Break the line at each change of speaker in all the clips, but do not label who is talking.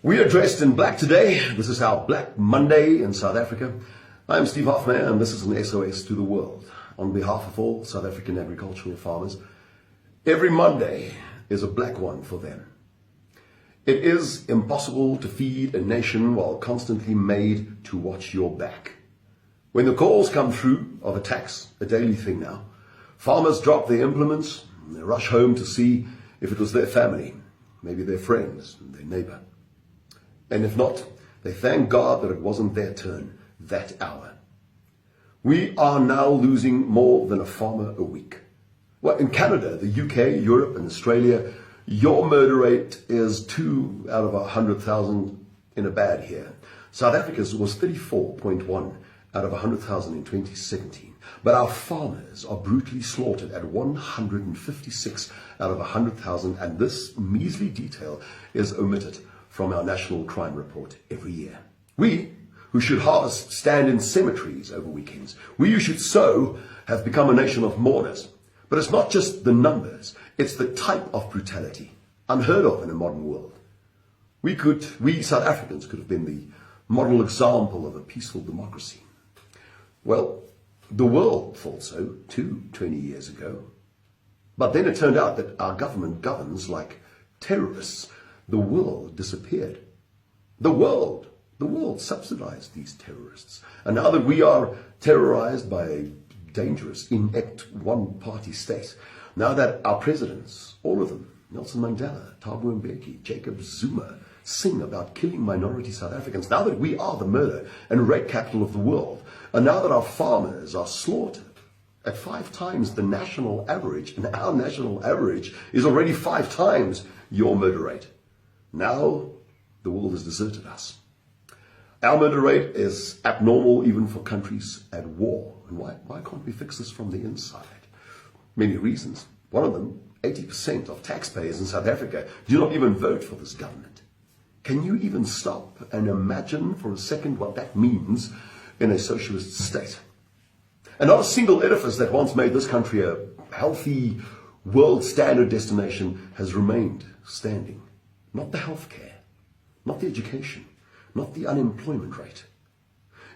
We are dressed in black today. This is our Black Monday in South Africa. I'm Steve Hofmeyr, and this is an SOS to the world. On behalf of all South African agricultural farmers, every Monday is a black one for them. It is impossible to feed a nation while constantly made to watch your back. When the calls come through of attacks, a daily thing now, farmers drop their implements and they rush home to see if it was their family, maybe their friends, their neighbor. And if not, they thank God that it wasn't their turn that hour. We are now losing more than a farmer a week. Well, in Canada, the UK, Europe, and Australia, your murder rate is 2 out of 100,000 in a bad year. South Africa's was 34.1 out of 100,000 in 2017. But our farmers are brutally slaughtered at 156 out of 100,000, and this measly detail is omitted from our national crime report every year. We, who should harvest stand in cemeteries over weekends, we who should sow, have become a nation of mourners. But it's not just the numbers, it's the type of brutality, unheard of in a modern world. We South Africans could have been the model example of a peaceful democracy. Well, the world thought so too 20 years ago. But then it turned out that our government governs like terrorists. The world disappeared. The world subsidized these terrorists. And now that we are terrorized by a dangerous, inept one-party state, now that our presidents, all of them, Nelson Mandela, Thabo Mbeki, Jacob Zuma, sing about killing minority South Africans, now that we are the murder and rape capital of the world, and now that our farmers are slaughtered at 5 times the national average, and our national average is already 5 times your murder rate. Now, the world has deserted us. Our murder rate is abnormal even for countries at war. And why can't we fix this from the inside? Many reasons. One of them, 80% of taxpayers in South Africa do not even vote for this government. Can you even stop and imagine for a second what that means in a socialist state? And not a single edifice that once made this country a healthy, world standard destination has remained standing. Not the healthcare, not the education, not the unemployment rate.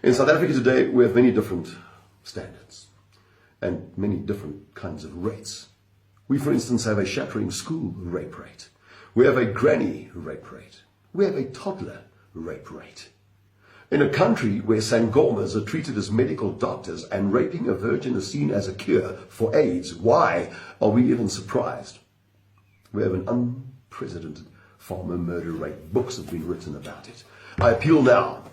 In South Africa today, we have many different standards and many different kinds of rates. We, for instance, have a shattering school rape rate. We have a granny rape rate. We have a toddler rape rate. In a country where sangomas are treated as medical doctors and raping a virgin is seen as a cure for AIDS, why are we even surprised? We have an unprecedented farmer murder rate. Books have been written about it. I appeal now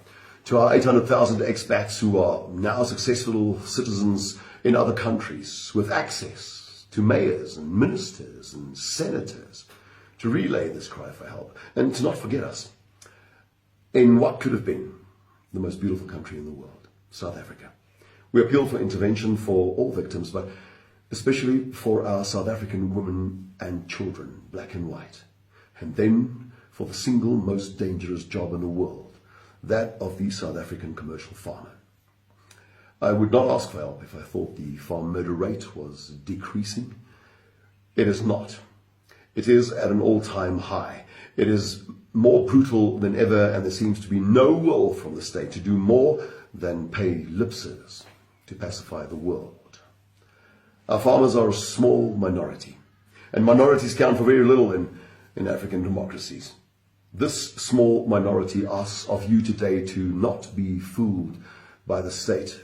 to our 800,000 expats who are now successful citizens in other countries with access to mayors and ministers and senators to relay this cry for help and to not forget us in what could have been the most beautiful country in the world, South Africa. We appeal for intervention for all victims, but especially for our South African women and children, black and white. And then for the single most dangerous job in the world, that of the South African commercial farmer. I would not ask for help if I thought the farm murder rate was decreasing. It is not. It is at an all-time high. It is more brutal than ever, and there seems to be no will from the state to do more than pay lip service to pacify the world. Our farmers are a small minority, and minorities count for very little in African democracies. This small minority asks of you today to not be fooled by the state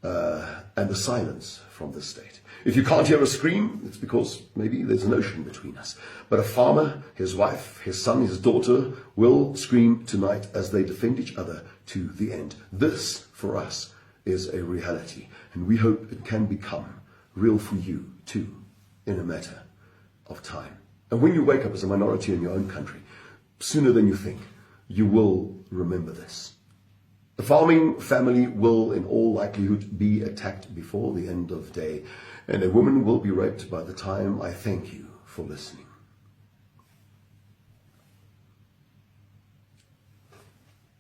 and the silence from the state. If you can't hear a scream, it's because maybe there's an ocean between us. But a farmer, his wife, his son, his daughter will scream tonight as they defend each other to the end. This, for us, is a reality, and we hope it can become real for you too in a matter of time. And when you wake up as a minority in your own country, sooner than you think, you will remember this. The farming family will, in all likelihood, be attacked before the end of day, and a woman will be raped by the time I thank you for listening.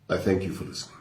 I thank you for listening.